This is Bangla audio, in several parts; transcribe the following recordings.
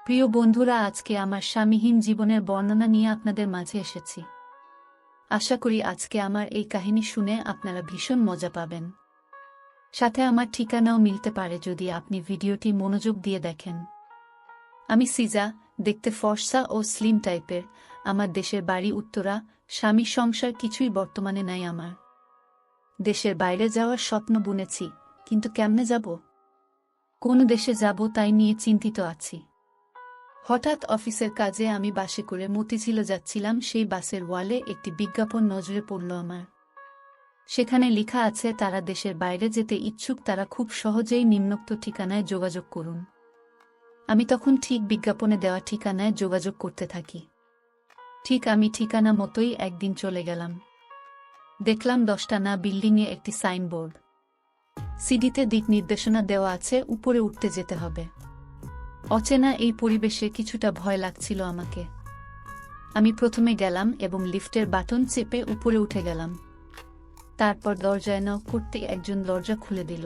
প্রিয় বন্ধুরা, আজকে আমার স্বামীহীন জীবনের বর্ণনা নিয়ে আপনাদের মাঝে এসেছি। আশা করি আজকে আমার এই কাহিনী শুনে আপনারা ভীষণ মজা পাবেন। সাথে আমার ঠিকানাও মিলতে পারে যদি আপনি ভিডিওটি মনোযোগ দিয়ে দেখেন। আমি সিজা, দেখতে ফর্সা ও স্লিম টাইপের। আমার দেশের বাড়ি উত্তরা। স্বামী সংসার কিছুই বর্তমানে নাই আমার। দেশের বাইরে যাওয়ার স্বপ্ন বুনেছি, কিন্তু কেমনে যাব? কোন দেশে যাব তাই নিয়ে চিন্তিত আছি। হঠাৎ অফিসের কাজে আমি বাসে করে মতিঝিলে যাচ্ছিলাম। সেই বাসের ওয়ালে একটি বিজ্ঞাপন নজরে পড়ল আমার। সেখানে লেখা আছে, তারা দেশের বাইরে যেতে ইচ্ছুক তারা খুব সহজেই নিম্নোক্ত ঠিকানায় যোগাযোগ করুন। আমি তখন ঠিক বিজ্ঞাপনে দেওয়া ঠিকানায় যোগাযোগ করতে থাকি। ঠিক আমি ঠিকানা মতোই একদিন চলে গেলাম। দেখলাম 10টা বিল্ডিংয়ে একটি সাইনবোর্ড। সিডিতে দিক নির্দেশনা দেওয়া আছে, উপরে উঠতে যেতে হবে। অচেনা এই পরিবেশে কিছুটা ভয় লাগছিল আমাকে। আমি প্রথমে গেলাম এবং লিফটের বাটন চেপে উপরে উঠে গেলাম। তারপর দরজায় নক করতে একজন দরজা খুলে দিল।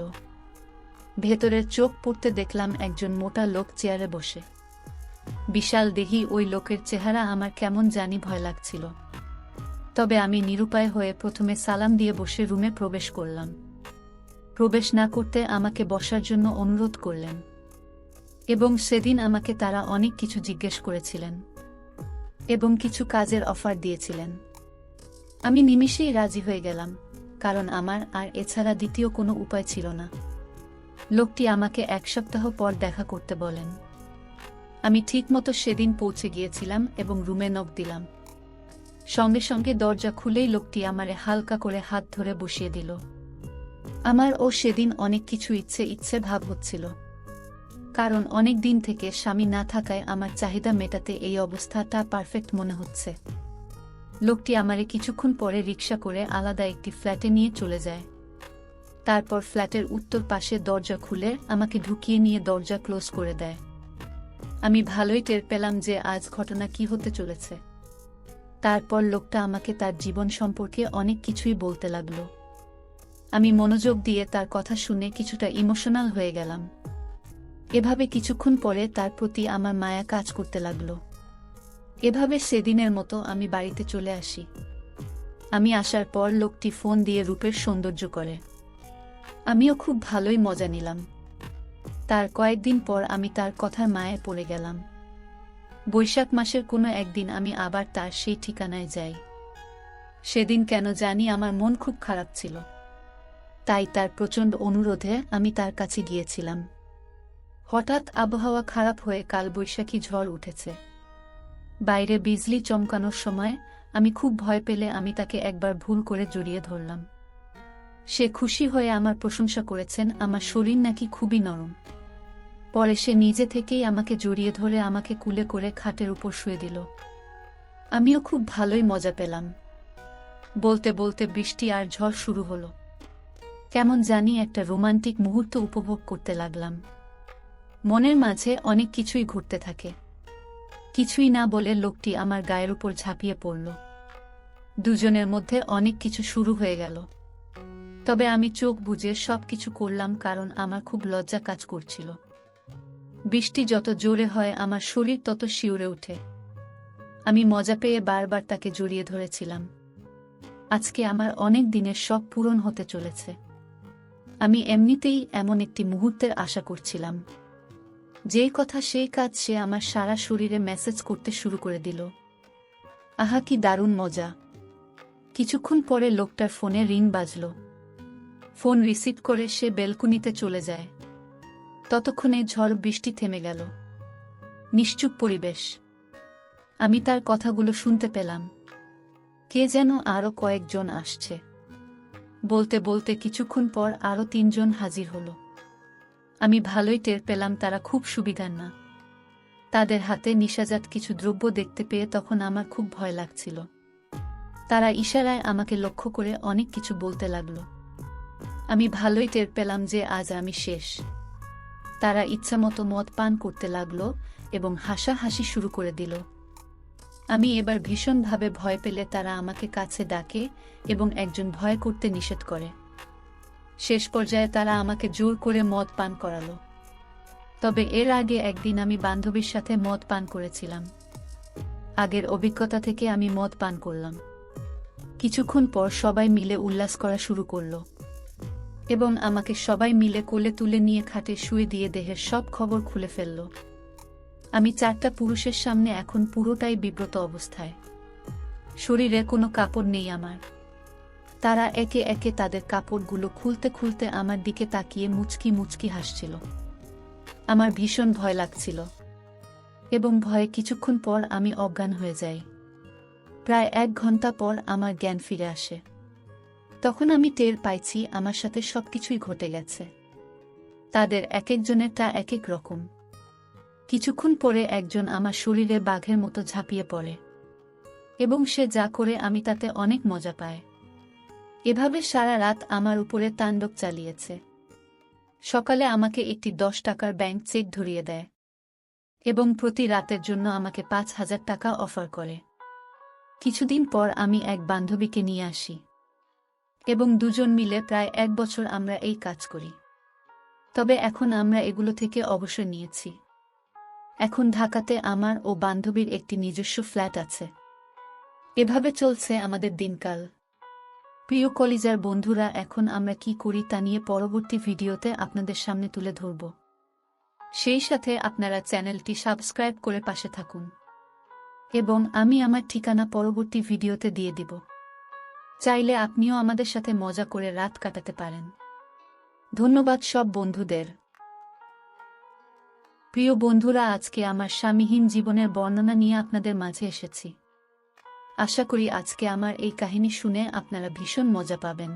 ভেতরের চোখ পড়তে দেখলাম একজন মোটা লোক চেয়ারে বসে। বিশাল দেহি ওই লোকের চেহারা আমার কেমন জানি ভয় লাগছিল। তবে আমি নিরুপায় হয়ে প্রথমে সালাম দিয়ে বসে রুমে প্রবেশ করলাম। প্রবেশ না করতে আমাকে বসার জন্য অনুরোধ করলেন এবং সেদিন আমাকে তারা অনেক কিছু জিজ্ঞেস করেছিলেন এবং কিছু কাজের অফার দিয়েছিলেন। আমি নিমিষেই রাজি হয়ে গেলাম, কারণ আমার আর এছাড়া দ্বিতীয় কোনো উপায় ছিল না। লোকটি আমাকে 1 সপ্তাহ পর দেখা করতে বলেন। আমি ঠিকমতো সেদিন পৌঁছে গিয়েছিলাম এবং রুমে নক দিলাম। সঙ্গে সঙ্গে দরজা খুলেই লোকটি আমারে হালকা করে হাত ধরে বসিয়ে দিল। আমার সেদিন অনেক কিছু ইচ্ছে ভাব হচ্ছিল, কারণ অনেক দিন থেকে স্বামী না থাকায় আমার চাহিদা মেটাতে এই অবস্থাটা পারফেক্ট মনে হচ্ছে। লোকটি আমারে কিছুক্ষণ পরে রিকশা করে আলাদা একটি ফ্ল্যাটে নিয়ে চলে যায়। তারপর ফ্ল্যাটের উত্তর পাশে দরজা খুলে আমাকে ঢুকিয়ে নিয়ে দরজা ক্লোজ করে দেয়। আমি ভালোই টের পেলাম যে আজ ঘটনা কি হতে চলেছে। তারপর লোকটা আমাকে তার জীবন সম্পর্কে অনেক কিছুই বলতে লাগলো। আমি মনোযোগ দিয়ে তার কথা শুনে কিছুটা ইমোশনাল হয়ে গেলাম। এভাবে কিছুক্ষণ পরে তার প্রতি আমার মায়া কাজ করতে লাগলো। এভাবে সেদিনের মতো আমি বাড়িতে চলে আসি। আমি আসার পর লোকটি ফোন দিয়ে রূপের সৌন্দর্য করে। আমিও খুব ভালোই মজা নিলাম। তার কয়েকদিন পর আমি তার কথার মায়ায় পড়ে গেলাম। বৈশাখ মাসের কোনো একদিন আমি আবার তার সেই ঠিকানায় যাই। সেদিন কেন জানি আমার মন খুব খারাপ ছিল, তাই তার প্রচণ্ড অনুরোধে আমি তার কাছে গিয়েছিলাম। হঠাৎ আবহাওয়া খারাপ হয়ে কালবৈশাখী ঝড় উঠেছে। বাইরে বিজলি চমকানোর সময় আমি খুব ভয় পেলে আমি তাকে একবার ভুল করে জড়িয়ে ধরলাম। সে খুশি হয়ে আমার প্রশংসা করেছেন, আমার শরীর নাকি খুবই নরম। পরে সে নিজে থেকেই আমাকে জড়িয়ে ধরে আমাকে কুলে করে খাটের উপর শুয়ে দিল। আমিও খুব ভালোই মজা পেলাম। বলতে বলতে বৃষ্টি আর ঝড় শুরু হলো। কেমন জানি একটা রোমান্টিক মুহূর্ত উপভোগ করতে লাগলাম। মনের মাঝে অনেক কিছুই ঘুরতে থাকে। কিছুই না বলে লোকটি আমার গায়ের উপর ঝাঁপিয়ে পড়ল। দুজনের মধ্যে অনেক কিছু শুরু হয়ে গেল। তবে আমি চোখ বুজে সবকিছু করলাম, কারণ আমার খুব লজ্জা কাজ করছিল। বৃষ্টি যত জোরে হয় আমার শরীর তত শিউরে ওঠে। আমি মজা পেয়ে বারবার তাকে জড়িয়ে ধরেছিলাম। আজকে আমার অনেক দিনের শখ পূরণ হতে চলেছে। আমি এমনিতেই এমন একটি মুহূর্তের আশা করছিলাম। যেই কথা সেই কাজ, সে আমার সারা শরীরে মেসেজ করতে শুরু করে দিল। আহা, কি দারুণ মজা! কিছুক্ষণ পরে লোকটার ফোনে রিং বাজল। ফোন রিসিভ করে সে বেলকুনিতে চলে যায়। ততক্ষণে ঝড় বৃষ্টি থেমে গেল। নিশ্চুপ পরিবেশ। আমি তার কথাগুলো শুনতে পেলাম। কে যেন আরো কয়েকজন আসছে। বলতে বলতে কিছুক্ষণ পর আরো 3 জন হাজির হলো। আমি ভালোই টের পেলাম তারা খুব সুবিধার না। তাদের হাতে নিশাজাত কিছু দ্রব্য দেখতে পেয়ে তখন আমার খুব ভয় লাগছিল। তারা ইশারায় আমাকে লক্ষ্য করে অনেক কিছু বলতে লাগলো। আমি ভালোই টের পেলাম যে আজ আমি শেষ। তারা ইচ্ছামতো মদ পান করতে লাগলো এবং হাসাহাসি শুরু করে দিল। আমি এবার ভীষণভাবে ভয় পেলে তারা আমাকে কাছে ডাকে এবং একজন ভয় করতে নিষেধ করে। শেষ পর্যায়ে তারা আমাকে জোর করে মদ পান করালো। তবে এর আগে একদিন আমি বান্ধবীর সাথে মদ পান করেছিলাম। আগের অভিজ্ঞতা থেকে আমি মদ পান করলাম। কিছুক্ষণ পর সবাই মিলে উল্লাস করা শুরু করল এবং আমাকে সবাই মিলে কোলে তুলে নিয়ে খাটে শুয়ে দিয়ে দেহের সব খবর খুলে ফেলল। আমি 4টা পুরুষের সামনে এখন পুরোটাই বিব্রত অবস্থায়। শরীরে কোনো কাপড় নেই আমার। তারা একে একে তাদের কাপড়গুলো খুলতে খুলতে আমার দিকে তাকিয়ে মুচকি মুচকি হাসছিল। আমার ভীষণ ভয় লাগছিল এবং ভয়ে কিছুক্ষণ পর আমি অজ্ঞান হয়ে যাই। প্রায় 1 ঘন্টা পর আমার জ্ঞান ফিরে আসে। তখন আমি টের পাইছি আমার সাথে সবকিছুই ঘটে গেছে। তাদের এক একজনেরটা এক এক রকম। কিছুক্ষণ পরে একজন আমার শরীরে বাঘের মতো ঝাঁপিয়ে পড়ে এবং সে যা করে আমি তাতে অনেক মজা পাই। এভাবে সারা রাত আমার উপরে তাণ্ডব চালিয়েছে। সকালে আমাকে একটি 10 টাকার ব্যাংক চেক ধরিয়ে দেয় এবং প্রতি রাতের জন্য আমাকে 5,000 টাকা অফার করে। কিছুদিন পর আমি এক বান্ধবীকে নিয়ে আসি এবং দুজন মিলে প্রায় 1 বছর আমরা এই কাজ করি। তবে এখন আমরা এগুলো থেকে অবসর নিয়েছি। এখন ঢাকাতে আমার ও বান্ধবীর একটি নিজস্ব ফ্ল্যাট আছে। এভাবে চলছে আমাদের দিনকাল। প্রিয় কলিজার বন্ধুরা, এখন আমরা কি করি তা নিয়ে পরবর্তী ভিডিওতে আপনাদের সামনে তুলে ধরব। সেই সাথে আপনারা চ্যানেলটি সাবস্ক্রাইব করে পাশে থাকুন এবং আমি আমার ঠিকানা পরবর্তী ভিডিওতে দিয়ে দিব। চাইলে আপনিও আমাদের সাথে মজা করে রাত কাটাতে পারেন। ধন্যবাদ সব বন্ধুদের। প্রিয় বন্ধুরা, আজকে আমার স্বামীহীন জীবনের বর্ণনা নিয়ে আপনাদের মাঝে এসেছি। আশা করি আজকে আমার এই কাহিনী শুনে আপনারা ভীষণ মজা পাবেন।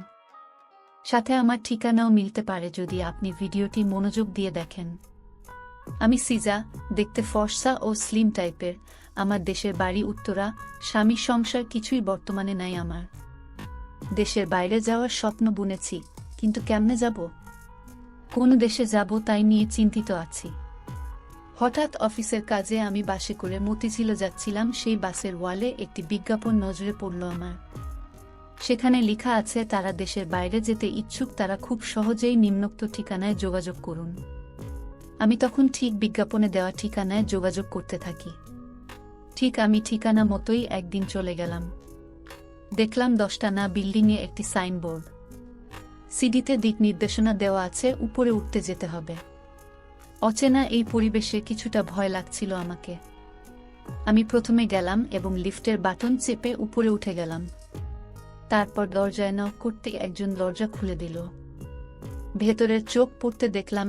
সাথে আমার ঠিকানাও মিলতে পারে যদি আপনি ভিডিওটি মনোযোগ দিয়ে দেখেন। আমি সিজা, দেখতে ফর্সা ও স্লিম টাইপের। আমার দেশের বাড়ি উত্তরা। স্বামী সংসার কিছুই বর্তমানে নাই আমার। দেশের বাইরে যাওয়ার স্বপ্ন বুনেছি, কিন্তু কেমনে যাব? কোন দেশে যাব তাই নিয়ে চিন্তিত আছি। হঠাৎ অফিসের কাজে আমি বাসে করে মতিঝিল যাচ্ছিলাম। সেই বাসের ওয়ালে একটি বিজ্ঞাপন নজরে পড়ল আমার। সেখানে লেখা আছে তারা দেশের বাইরে যেতে ইচ্ছুক, তারা খুব সহজেই নিম্নোক্ত ঠিকানায় যোগাযোগ করুন। আমি তখন ঠিক বিজ্ঞাপনে দেওয়া ঠিকানায় যোগাযোগ করতে থাকি। ঠিক আমি ঠিকানা মতোই একদিন চলে গেলাম। দেখলাম 10টানা বিল্ডিংয়ে একটি সাইনবোর্ড। সিডিতে দিক নির্দেশনা দেওয়া আছে, উপরে উঠতে যেতে হবে। অচেনা এই পরিবেশে কিছুটা ভয় লাগছিল আমাকে। আমি প্রথমে গেলাম এবং লিফটের বাটন চেপে উপরে উঠে গেলাম। তারপর দরজায় নক করতে একজন দরজা খুলে দিল। ভেতরের চোখ পড়তে দেখলাম